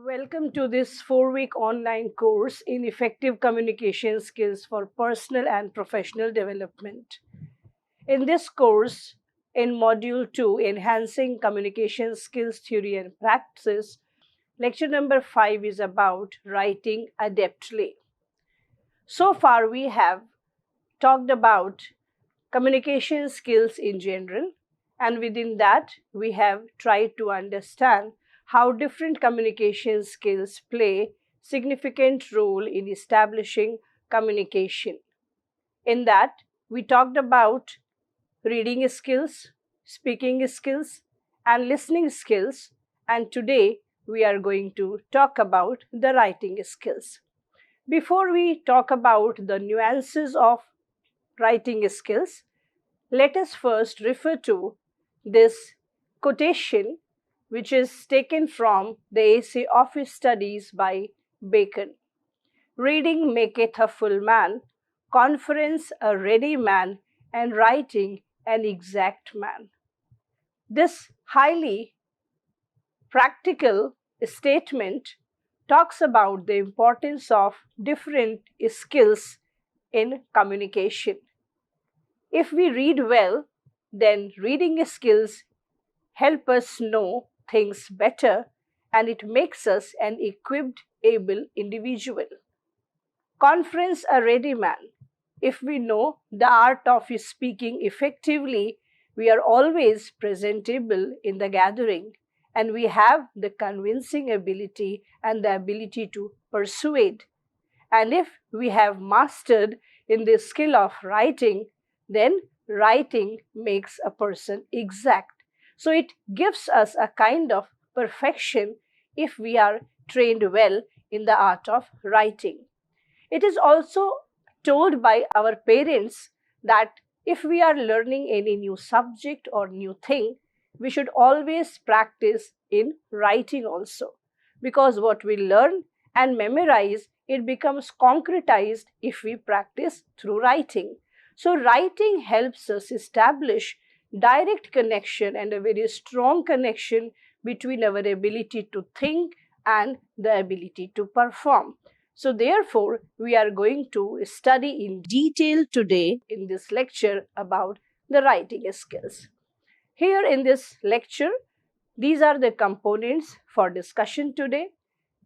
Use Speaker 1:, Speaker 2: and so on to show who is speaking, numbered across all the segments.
Speaker 1: Welcome to this 4-week online course in effective communication skills for personal and professional development. In this course, in Module 2, Enhancing Communication Skills Theory and Practice, lecture number 5 is about writing adeptly. So far, we have talked about communication skills in general, and within that, we have tried to understand how different communication skills play significant role in establishing communication. In that, we talked about reading skills, speaking skills, and listening skills, and today we are going to talk about the writing skills. Before we talk about the nuances of writing skills, let us first refer to this quotation, which is taken from the essay Office Studies by Bacon. Reading maketh a full man, conference a ready man, and writing an exact man. This highly practical statement talks about the importance of different skills in communication. If we read well, then reading skills help us know things better and it makes us an equipped, able individual. Conference a ready man. If we know the art of speaking effectively, we are always presentable in the gathering and we have the convincing ability and the ability to persuade. And if we have mastered in the skill of writing, then writing makes a person exact. So it gives us a kind of perfection if we are trained well in the art of writing. It is also told by our parents that if we are learning any new subject or new thing, we should always practice in writing also. Because what we learn and memorize, it becomes concretized if we practice through writing. So writing helps us establish direct connection and a very strong connection between our ability to think and the ability to perform. So therefore, we are going to study in detail today in this lecture about the writing skills. Here in this lecture, these are the components for discussion today.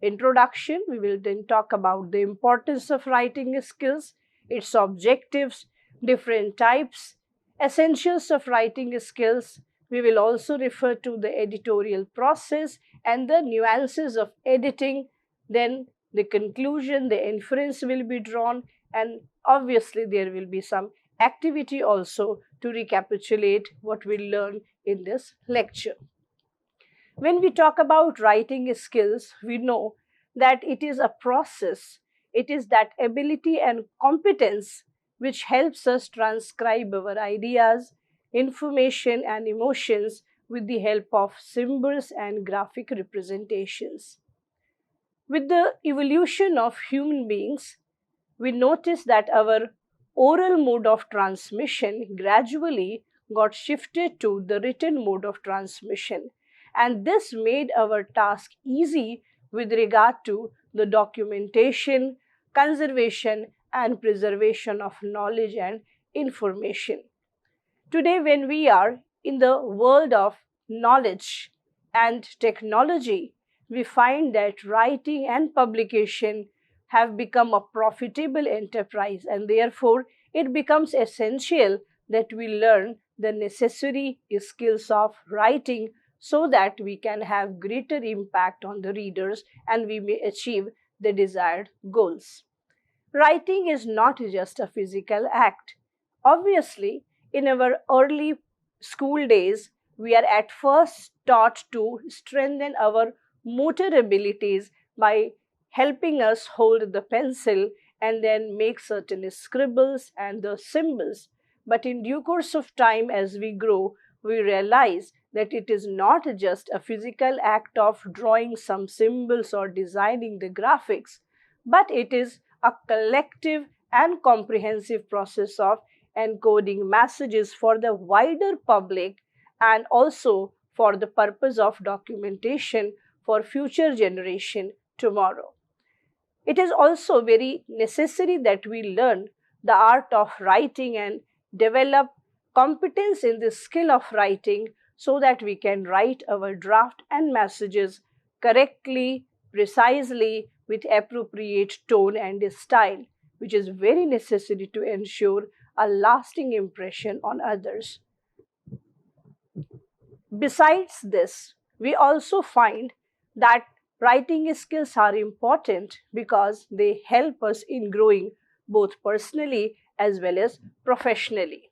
Speaker 1: Introduction, we will then talk about the importance of writing skills, its objectives, different types, essentials of writing skills. We will also refer to the editorial process and the nuances of editing. Then the conclusion, the inference will be drawn, and obviously there will be some activity also to recapitulate what we learned in this lecture. When we talk about writing skills, we know that it is a process. It is that ability and competence which helps us transcribe our ideas, information, and emotions with the help of symbols and graphic representations. With the evolution of human beings, we notice that our oral mode of transmission gradually got shifted to the written mode of transmission, and this made our task easy with regard to the documentation, conservation, and preservation of knowledge and information. Today, when we are in the world of knowledge and technology, we find that writing and publication have become a profitable enterprise, and therefore it becomes essential that we learn the necessary skills of writing so that we can have greater impact on the readers and we may achieve the desired goals. Writing is not just a physical act. Obviously, in our early school days, we are at first taught to strengthen our motor abilities by helping us hold the pencil and then make certain scribbles and the symbols. But in due course of time, as we grow, we realize that it is not just a physical act of drawing some symbols or designing the graphics, but it is a collective and comprehensive process of encoding messages for the wider public and also for the purpose of documentation for future generation tomorrow. It is also very necessary that we learn the art of writing and develop competence in the skill of writing so that we can write our draft and messages correctly, precisely, with appropriate tone and style, which is very necessary to ensure a lasting impression on others. Besides this, we also find that writing skills are important because they help us in growing both personally as well as professionally.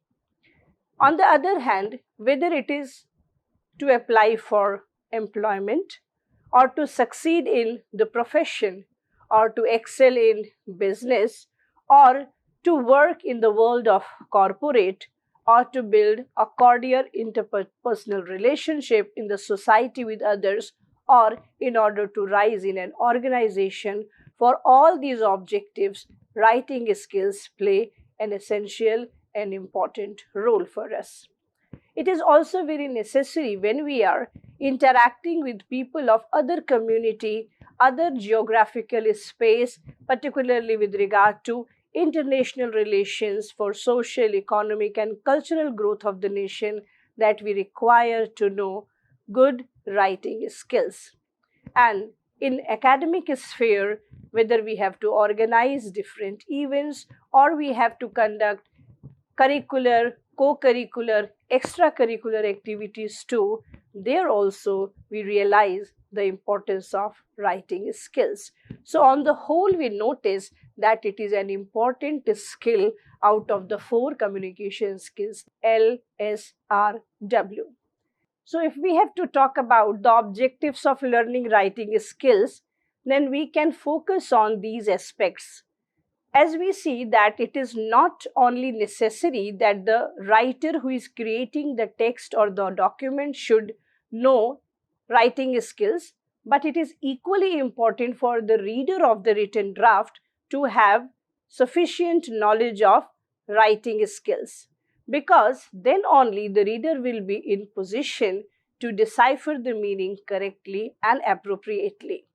Speaker 1: On the other hand, whether it is to apply for employment or to succeed in the profession or to excel in business or to work in the world of corporate or to build a cordial interpersonal relationship in the society with others or in order to rise in an organization, for all these objectives writing skills play an essential and important role for us. It is also very necessary when we are interacting with people of other community, other geographical space, particularly with regard to international relations for social, economic, and cultural growth of the nation, that we require to know good writing skills. And in academic sphere, whether we have to organize different events or we have to conduct curricular, co-curricular, extracurricular activities too, there also we realize the importance of writing skills. So on the whole, we notice that it is an important skill out of the four communication skills, LSRW. So if we have to talk about the objectives of learning writing skills, then we can focus on these aspects, as we see that it is not only necessary that the writer who is creating the text or the document should know writing skills, but it is equally important for the reader of the written draft to have sufficient knowledge of writing skills, because then only the reader will be in position to decipher the meaning correctly and appropriately.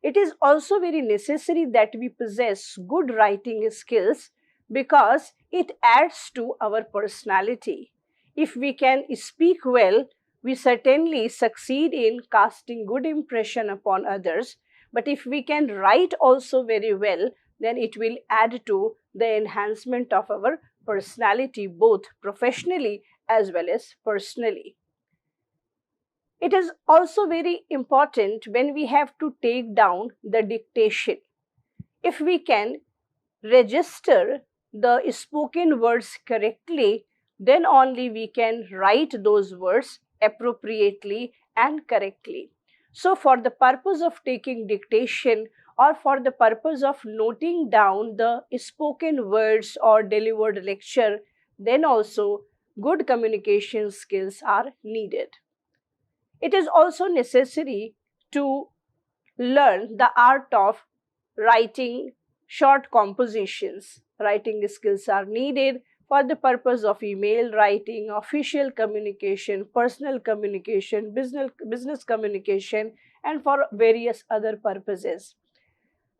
Speaker 1: It is also very necessary that we possess good writing skills because it adds to our personality. If we can speak well, we certainly succeed in casting good impression upon others. But if we can write also very well, then it will add to the enhancement of our personality, both professionally as well as personally. It is also very important when we have to take down the dictation. If we can register the spoken words correctly, then only we can write those words appropriately and correctly. So for the purpose of taking dictation or for the purpose of noting down the spoken words or delivered lecture, then also good communication skills are needed. It is also necessary to learn the art of writing short compositions. Writing skills are needed for the purpose of email writing, official communication, personal communication, business communication, and for various other purposes.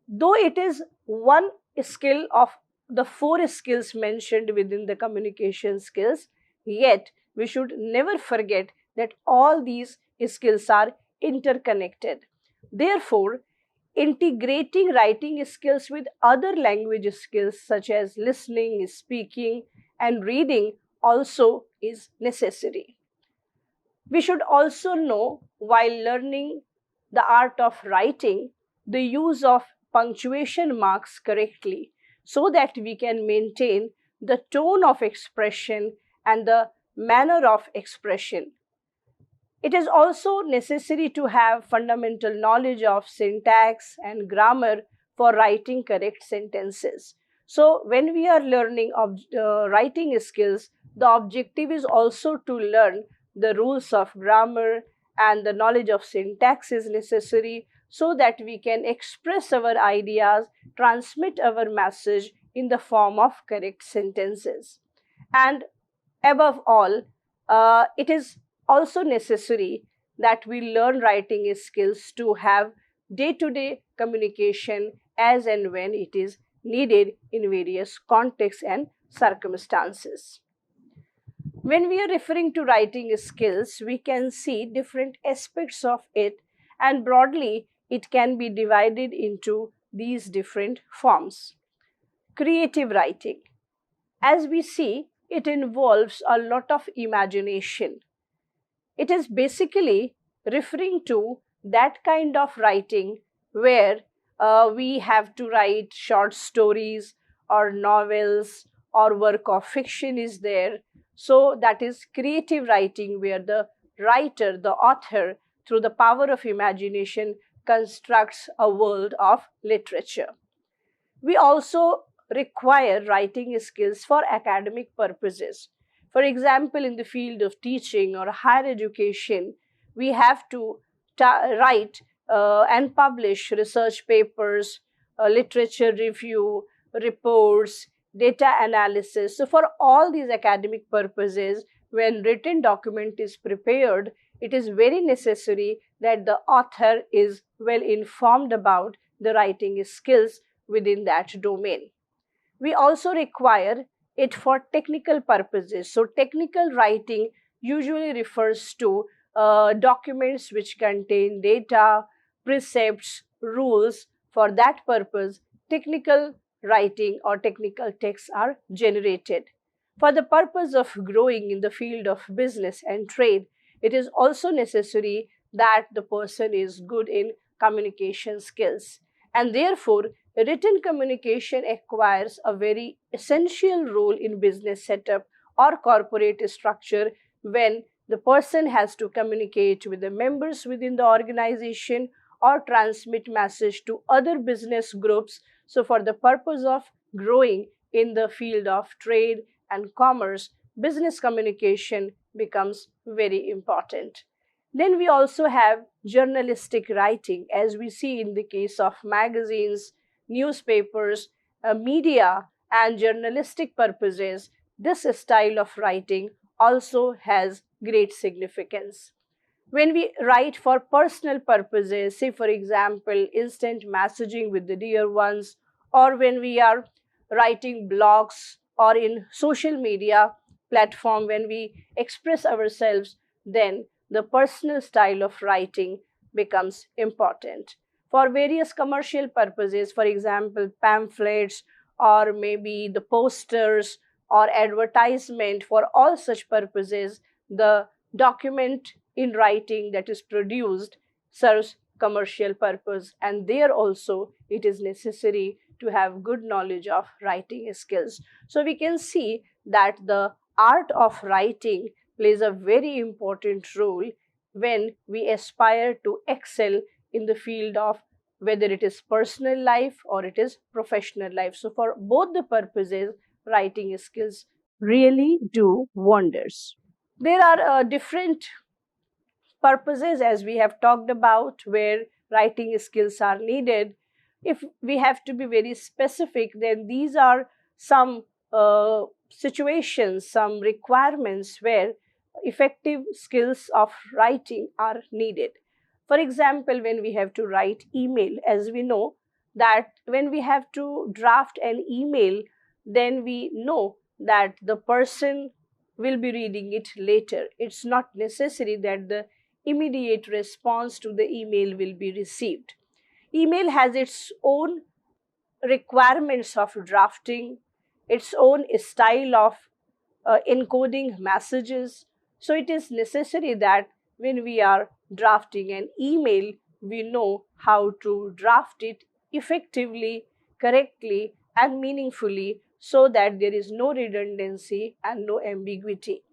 Speaker 1: Though it is one skill of the four skills mentioned within the communication skills, yet we should never forget that all these skills are interconnected. Therefore, integrating writing skills with other language skills such as listening, speaking, and reading also is necessary. We should also know, while learning the art of writing, the use of punctuation marks correctly so that we can maintain the tone of expression and the manner of expression. It is also necessary to have fundamental knowledge of syntax and grammar for writing correct sentences. So, when we are learning writing skills, the objective is also to learn the rules of grammar, and the knowledge of syntax is necessary so that we can express our ideas, transmit our message in the form of correct sentences. And above all, it is also necessary that we learn writing skills to have day to day communication as and when it is needed in various contexts and circumstances. When we are referring to writing skills, we can see different aspects of it, and broadly, it can be divided into these different forms. Creative writing. As we see, it involves a lot of imagination. It is basically referring to that kind of writing where we have to write short stories or novels or work of fiction is there. So that is creative writing, where the writer, the author, through the power of imagination, constructs a world of literature. We also require writing skills for academic purposes. For example, in the field of teaching or higher education, we have to write and publish research papers, literature review, reports, data analysis. So, for all these academic purposes, when written document is prepared, it is very necessary that the author is well informed about the writing skills within that domain. We also require it for technical purposes. So, technical writing usually refers to documents which contain data, precepts, rules. For that purpose, technical writing or technical texts are generated. For the purpose of growing in the field of business and trade, it is also necessary that the person is good in communication skills. And therefore, written communication acquires a very essential role in business setup or corporate structure when the person has to communicate with the members within the organization or transmit message to other business groups. So for the purpose of growing in the field of trade and commerce, business communication becomes very important. Then we also have journalistic writing, as we see in the case of magazines, newspapers, media, and journalistic purposes. This style of writing also has great significance. When we write for personal purposes, say for example, instant messaging with the dear ones, or when we are writing blogs or in social media platform, when we express ourselves, then the personal style of writing becomes important. For various commercial purposes, for example, pamphlets or maybe the posters or advertisement, for all such purposes, the document in writing that is produced serves commercial purpose, and there also it is necessary to have good knowledge of writing skills. So we can see that the art of writing plays a very important role when we aspire to excel in the field of whether it is personal life or it is professional life. So for both the purposes, writing skills really do wonders. There are different purposes, as we have talked about, where writing skills are needed. If we have to be very specific, then these are some situations, some requirements where effective skills of writing are needed. For example, when we have to write email, as we know that when we have to draft an email, then we know that the person will be reading it later. It's not necessary that the immediate response to the email will be received. Email has its own requirements of drafting, its own style of encoding messages. So it is necessary that when we are drafting an email, we know how to draft it effectively, correctly, and meaningfully so that there is no redundancy and no ambiguity.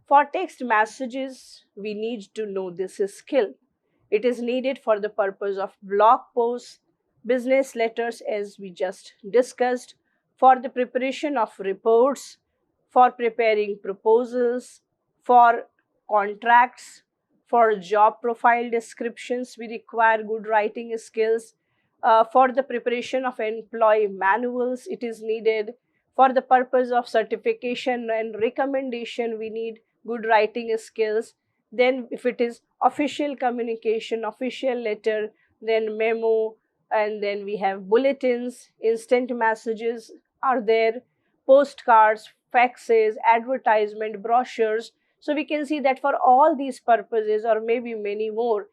Speaker 1: For text messages, we need to know this skill. It is needed for the purpose of blog posts, business letters, as we just discussed, for the preparation of reports, for preparing proposals, for contracts, for job profile descriptions, we require good writing skills. For the preparation of employee manuals, it is needed. For the purpose of certification and recommendation, we need good writing skills. Then if it is official communication, official letter, then memo, and then we have bulletins, instant messages are there, postcards, faxes, advertisement, brochures. So we can see that for all these purposes, or maybe many more,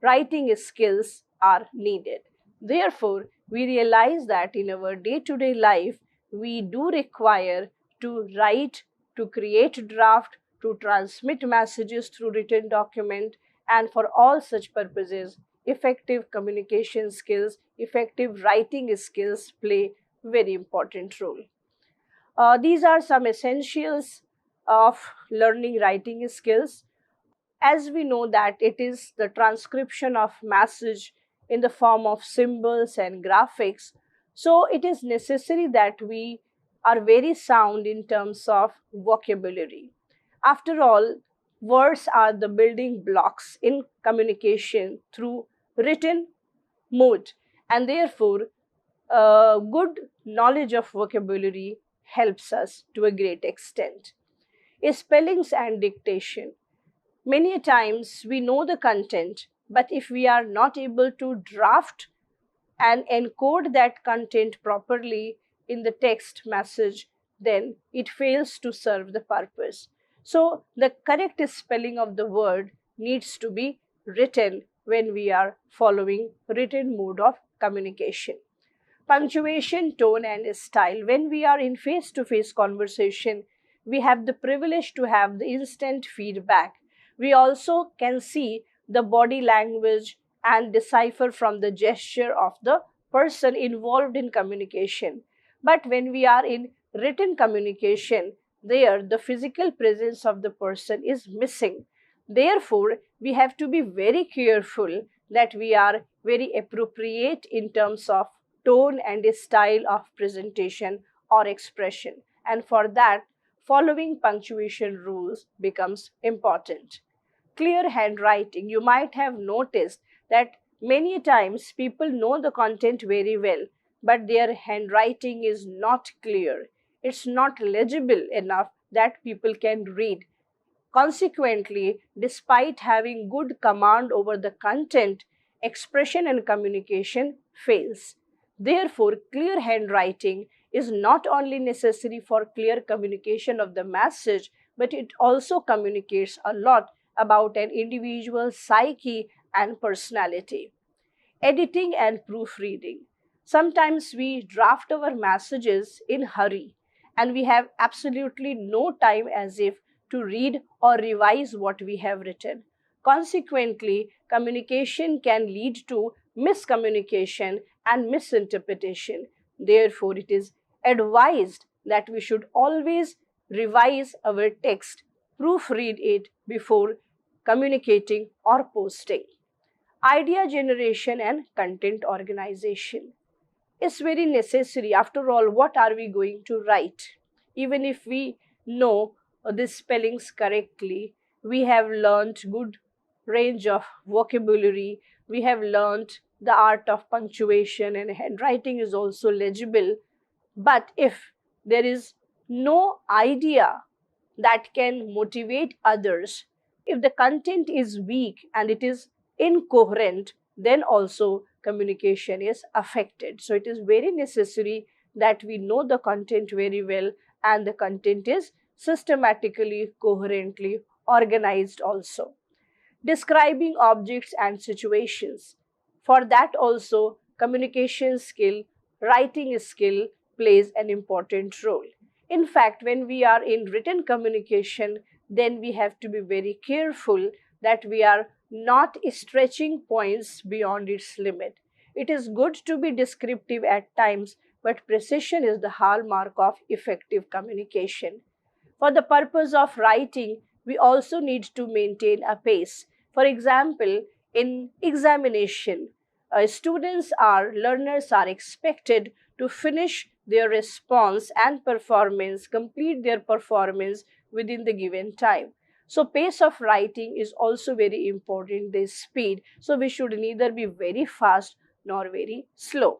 Speaker 1: writing skills are needed. Therefore, we realize that in our day to day life, we do require to write, to create draft, to transmit messages through written document, and for all such purposes, effective communication skills, effective writing skills play very important role. These are some essentials of learning writing skills. As we know that it is the transcription of message in the form of symbols and graphics, so it is necessary that we are very sound in terms of vocabulary. After all, words are the building blocks in communication through written mode, and therefore good knowledge of vocabulary helps us to a great extent. Spellings and dictation. Many times we know the content, but if we are not able to draft and encode that content properly in the text message, then it fails to serve the purpose. So, the correct spelling of the word needs to be written when we are following written mode of communication. Punctuation, tone, and style. When we are in face to face conversation, we have the privilege to have the instant feedback. We also can see the body language and decipher from the gesture of the person involved in communication. But when we are in written communication, there the physical presence of the person is missing. Therefore, we have to be very careful that we are very appropriate in terms of tone and style of presentation or expression. And for that, following punctuation rules becomes important. Clear handwriting. You might have noticed that many times people know the content very well, but their handwriting is not clear. It's not legible enough that people can read. Consequently, despite having good command over the content, expression and communication fails. Therefore, clear handwriting is not only necessary for clear communication of the message, but it also communicates a lot about an individual's psyche and personality. Editing and proofreading. Sometimes we draft our messages in hurry and we have absolutely no time as if to read or revise what we have written. Consequently, communication can lead to miscommunication and misinterpretation. Therefore, it is advised that we should always revise our text, proofread it before communicating or posting. Idea generation and content organization is very necessary. After all, what are we going to write? Even if we know the spellings correctly, we have learned good range of vocabulary, we have learned the art of punctuation, and handwriting is also legible. But if there is no idea that can motivate others, if the content is weak and it is incoherent, then also communication is affected. So it is very necessary that we know the content very well and the content is systematically, coherently organized also. Describing objects and situations. For that also, communication skill, writing skill plays an important role. In fact, when we are in written communication, then we have to be very careful that we are not stretching points beyond its limit. It is good to be descriptive at times, but precision is the hallmark of effective communication. For the purpose of writing, we also need to maintain a pace. For example, in examination, learners are expected to finish their response and performance, complete their performance within the given time. So, pace of writing is also very important, the speed. So, we should neither be very fast nor very slow.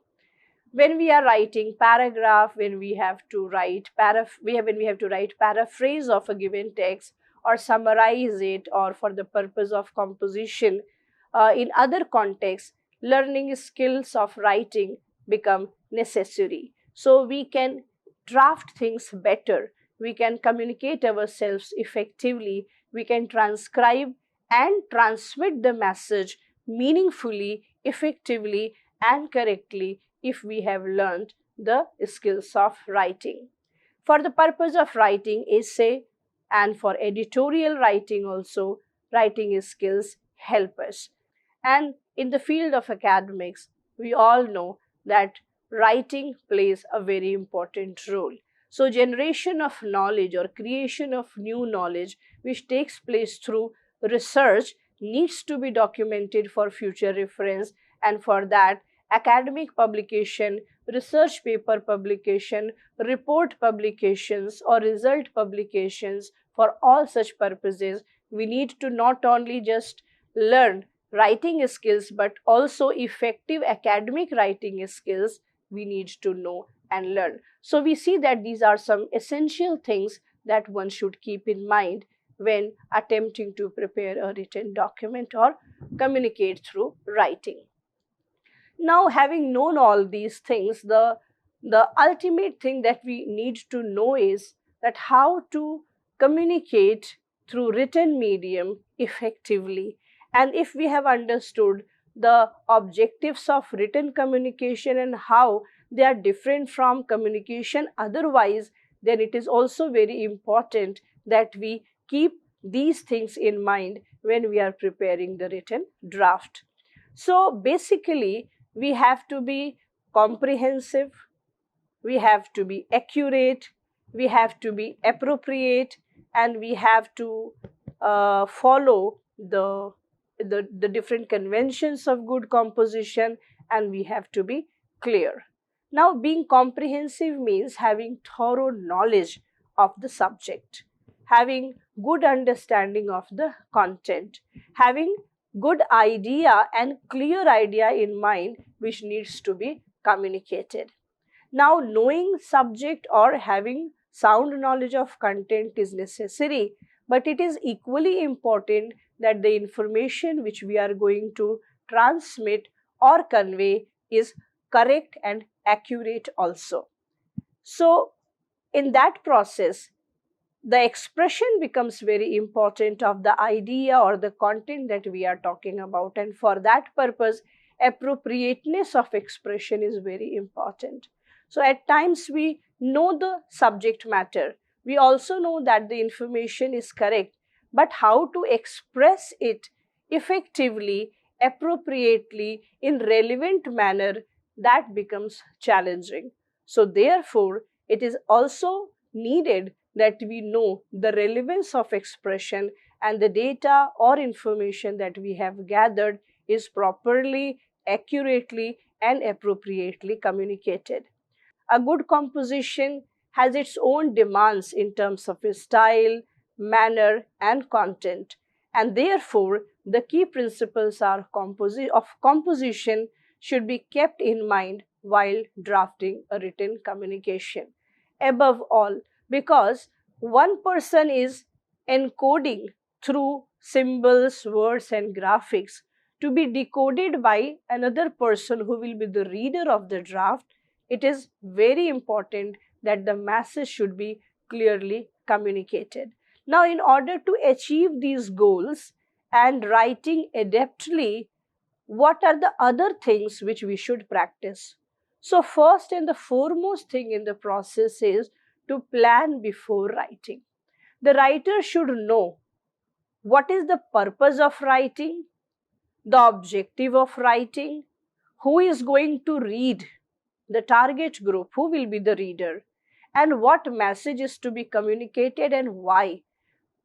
Speaker 1: When we are writing paragraph, when we have to write paraphrase of a given text, or summarize it, or for the purpose of composition. In other contexts, learning skills of writing become necessary. So we can draft things better, we can communicate ourselves effectively, we can transcribe and transmit the message meaningfully, effectively, and correctly if we have learned the skills of writing. For the purpose of writing essay and for editorial writing also, writing skills help us. And in the field of academics, we all know that writing plays a very important role. So, generation of knowledge or creation of new knowledge, which takes place through research, needs to be documented for future reference. And for that, academic publication, research paper publication, report publications, or result publications, for all such purposes, we need to not only just learn writing skills but also effective academic writing skills we need to know and learn. So we see that these are some essential things that one should keep in mind when attempting to prepare a written document or communicate through writing. Now, having known all these things, the ultimate thing that we need to know is that how to communicate through written medium effectively. And if we have understood the objectives of written communication and how they are different from communication otherwise, then it is also very important that we keep these things in mind when we are preparing the written draft. So basically, we have to be comprehensive, we have to be accurate, we have to be appropriate, and we have to follow the different conventions of good composition, and we have to be clear. Now, being comprehensive means having thorough knowledge of the subject, having good understanding of the content, having good idea and clear idea in mind which needs to be communicated. Now, knowing subject or having sound knowledge of content is necessary, but it is equally important that the information which we are going to transmit or convey is correct and accurate also. So, in that process, the expression becomes very important of the idea or the content that we are talking about, and for that purpose appropriateness of expression is very important. So at times we know the subject matter, we also know that the information is correct, but how to express it effectively, appropriately, in relevant manner, that becomes challenging. So therefore it is also needed that we know the relevance of expression and the data or information that we have gathered is properly, accurately, and appropriately communicated. A good composition has its own demands in terms of style, manner, and content, and therefore the key principles of composition should be kept in mind while drafting a written communication. Above all, because one person is encoding through symbols, words, and graphics to be decoded by another person who will be the reader of the draft, it is very important that the message should be clearly communicated. Now, in order to achieve these goals and writing adeptly, what are the other things which we should practice? So, first and the foremost thing in the process is to plan before writing. The writer should know what is the purpose of writing, the objective of writing, who is going to read, the target group, who will be the reader, and what message is to be communicated and why,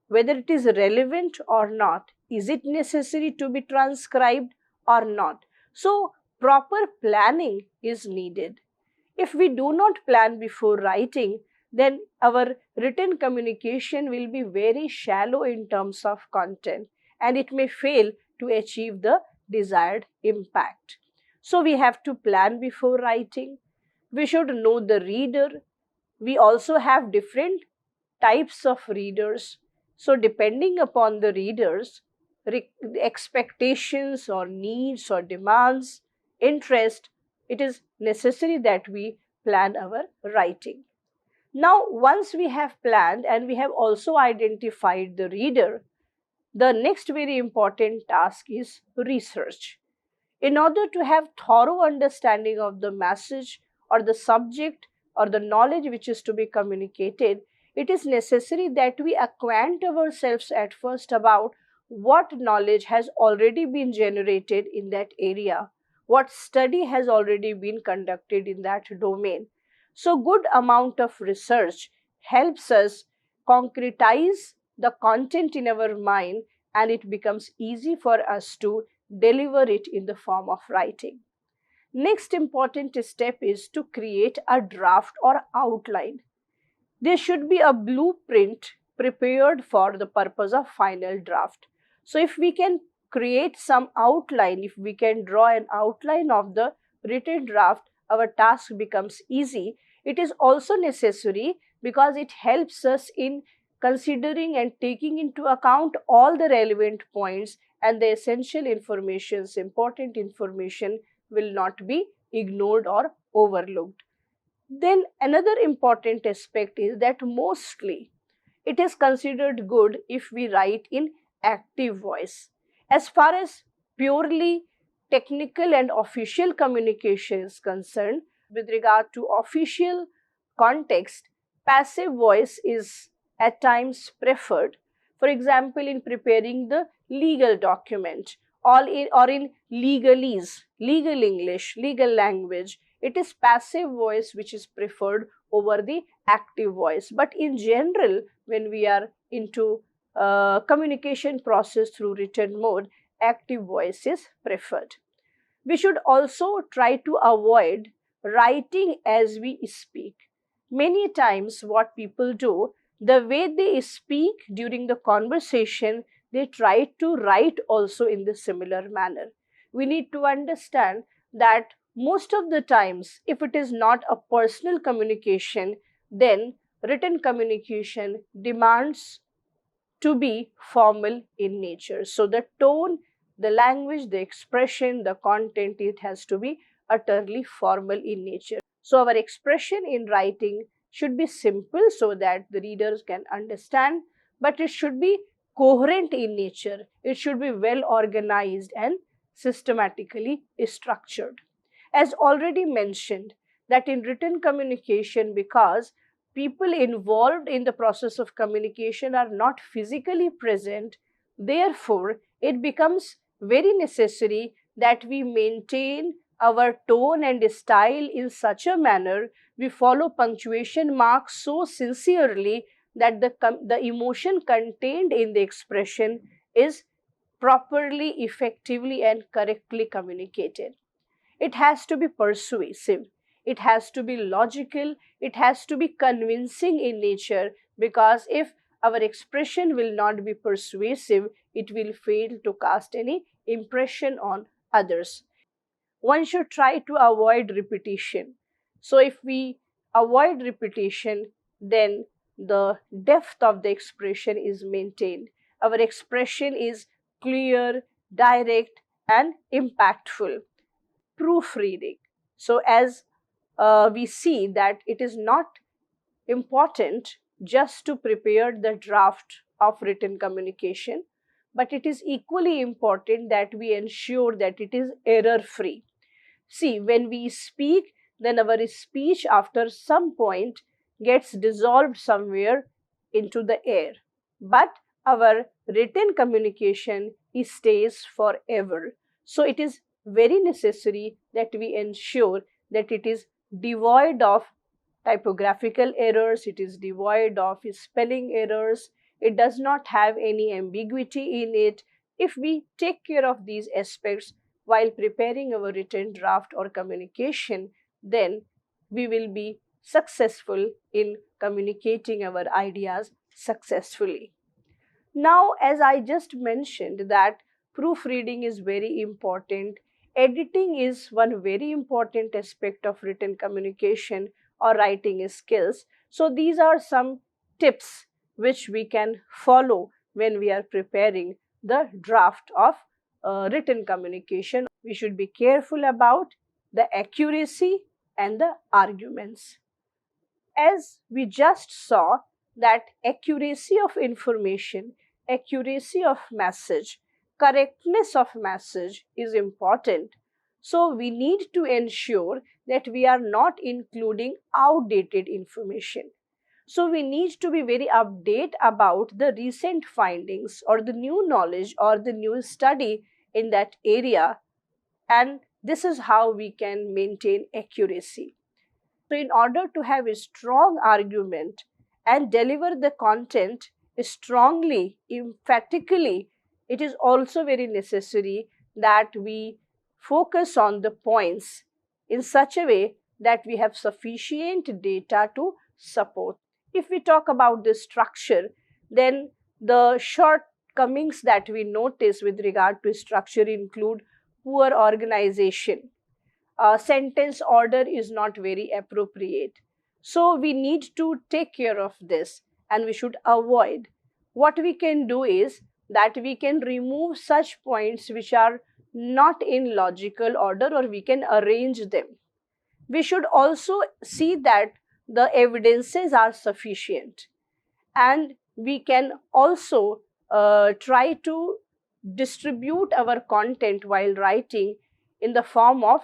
Speaker 1: whether it is relevant or not, is it necessary to be transcribed or not. So, proper planning is needed. If we do not plan before writing, then our written communication will be very shallow in terms of content and it may fail to achieve the desired impact. So, we have to plan before writing. We should know the reader. We also have different types of readers. So, depending upon the reader's expectations or needs or demands, interest, it is necessary that we plan our writing. Now, once we have planned and we have also identified the reader, the next very important task is research. In order to have thorough understanding of the message or the subject or the knowledge which is to be communicated, it is necessary that we acquaint ourselves at first about what knowledge has already been generated in that area, what study has already been conducted in that domain. So good amount of research helps us concretize the content in our mind, and it becomes easy for us to deliver it in the form of writing. Next important step is to create a draft or outline. There should be a blueprint prepared for the purpose of final draft. So if we can create some outline, if we can draw an outline of the written draft, our task becomes easy. It is also necessary because it helps us in considering and taking into account all the relevant points, and the essential informations, important information will not be ignored or overlooked. Then another important aspect is that mostly it is considered good if we write in active voice. As far as purely technical and official communication is concerned, with regard to official context, passive voice is at times preferred. For example, in preparing the legal document or in legalese, legal English, legal language, it is passive voice which is preferred over the active voice. But in general, when we are into communication process through written mode, active voice is preferred. We should also try to avoid writing as we speak. Many times, what people do, the way they speak during the conversation, they try to write also in the similar manner. We need to understand that most of the times, if it is not a personal communication, then written communication demands to be formal in nature. So the tone, the language, the expression, the content, it has to be utterly formal in nature. So our expression in writing should be simple so that the readers can understand, but it should be coherent in nature. It should be well organized and systematically structured. As already mentioned, that in written communication, because people involved in the process of communication are not physically present, therefore, it becomes very necessary that we maintain our tone and style in such a manner, we follow punctuation marks so sincerely that the emotion contained in the expression is properly, effectively, and correctly communicated. It has to be persuasive, it has to be logical, it has to be convincing in nature, because if our expression will not be persuasive, it will fail to cast any impression on others. One should try to avoid repetition. So, if we avoid repetition, then the depth of the expression is maintained. Our expression is clear, direct, and impactful. Proofreading. So, as we see that it is not important just to prepare the draft of written communication, but it is equally important that we ensure that it is error free. See, when we speak, then our speech after some point gets dissolved somewhere into the air. But our written communication stays forever. So it is very necessary that we ensure that it is devoid of typographical errors, it is devoid of spelling errors, it does not have any ambiguity in it. If we take care of these aspects while preparing our written draft or communication, then we will be successful in communicating our ideas successfully. Now, as I just mentioned that proofreading is very important, editing is one very important aspect of written communication or writing skills. So these are some tips which we can follow when we are preparing the draft of written communication. We should be careful about the accuracy and the arguments. As we just saw, that accuracy of information, accuracy of message, correctness of message is important. So we need to ensure that we are not including outdated information. So we need to be very update about the recent findings or the new knowledge or the new study in that area, and this is how we can maintain accuracy. So, in order to have a strong argument and deliver the content strongly, emphatically, it is also very necessary that we focus on the points in such a way that we have sufficient data to support. If we talk about the structure, then the shortcomings that we notice with regard to structure include poor organization. Sentence order is not very appropriate. So we need to take care of this and we should avoid. What we can do is that we can remove such points which are not in logical order, or we can arrange them. We should also see that the evidences are sufficient, and we can also try to distribute our content while writing in the form of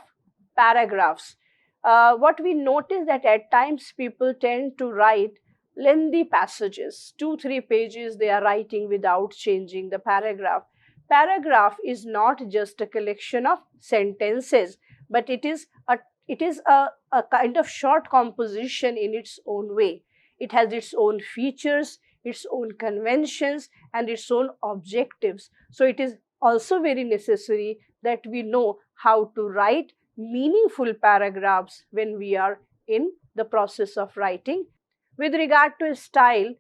Speaker 1: paragraphs. What we notice that at times people tend to write lengthy passages, 2-3 pages they are writing without changing the paragraph. Paragraph is not just a collection of sentences, but it is a kind of short composition in its own way. It has its own features, its own conventions, and its own objectives. So it is also very necessary that we know how to write meaningful paragraphs when we are in the process of writing. With regard to style,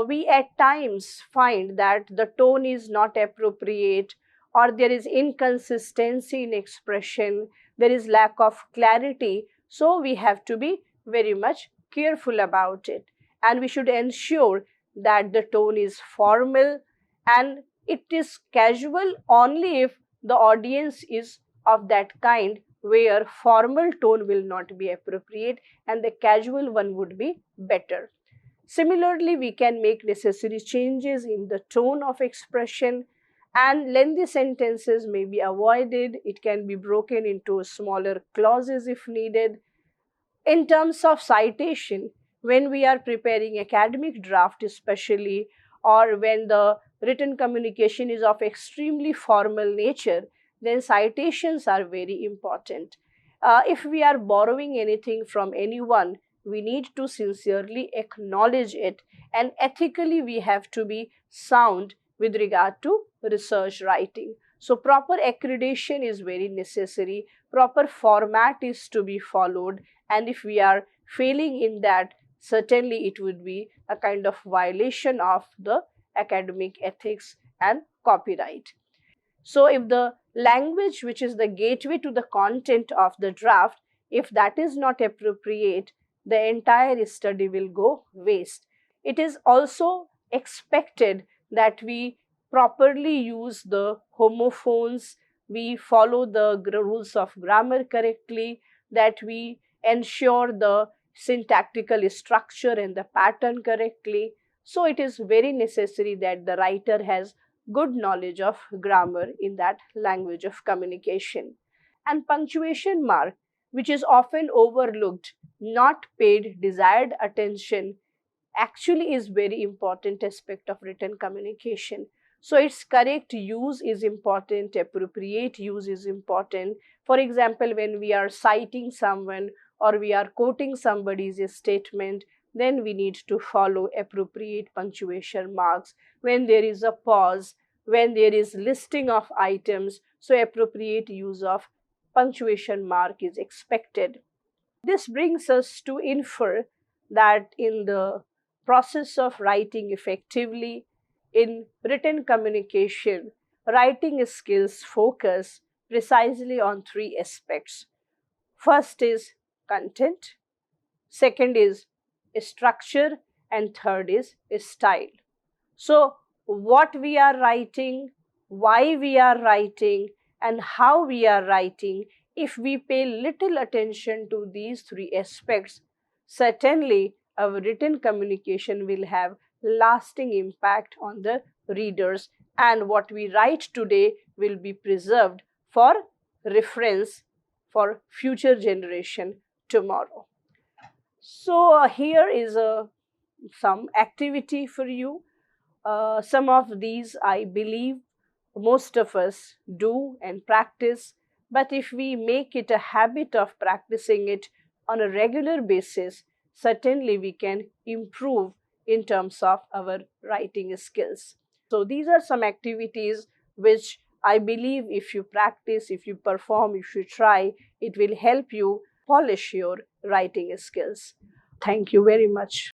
Speaker 1: we at times find that the tone is not appropriate, or there is inconsistency in expression, there is lack of clarity. So we have to be very much careful about it, and we should ensure that the tone is formal and it is casual only if the audience is of that kind where formal tone will not be appropriate and the casual one would be better. Similarly, we can make necessary changes in the tone of expression, and lengthy sentences may be avoided. It can be broken into smaller clauses if needed. In terms of citation, when we are preparing academic draft especially, or when the written communication is of extremely formal nature, then citations are very important. If we are borrowing anything from anyone, we need to sincerely acknowledge it, and ethically we have to be sound with regard to research writing. So proper accreditation is very necessary, proper format is to be followed, and if we are failing in that, certainly it would be a kind of violation of the academic ethics and copyright. So if the language, which is the gateway to the content of the draft, if that is not appropriate, the entire study will go waste. It is also expected that we properly use the homophones, we follow the rules of grammar correctly, that we ensure the syntactical structure and the pattern correctly. So it is very necessary that the writer has good knowledge of grammar in that language of communication. And punctuation mark, which is often overlooked, not paid desired attention, actually is very important aspect of written communication. So its correct use is important, appropriate use is important. For example, when we are citing someone or we are quoting somebody's statement, then we need to follow appropriate punctuation marks. When there is a pause, when there is listing of items, so appropriate use of punctuation mark is expected. This brings us to infer that in the process of writing effectively, in written communication, writing skills focus precisely on three aspects. First is content, second is structure, and third is style. So, what we are writing, why we are writing, and how we are writing, if we pay little attention to these three aspects, certainly our written communication will have lasting impact on the readers, and what we write today will be preserved for reference for future generation tomorrow. So, here is some activity for you. Some of these I believe most of us do and practice, but if we make it a habit of practicing it on a regular basis, certainly we can improve in terms of our writing skills. So, these are some activities which I believe if you practice, if you perform, if you try, it will help you polish your writing skills. Thank you very much.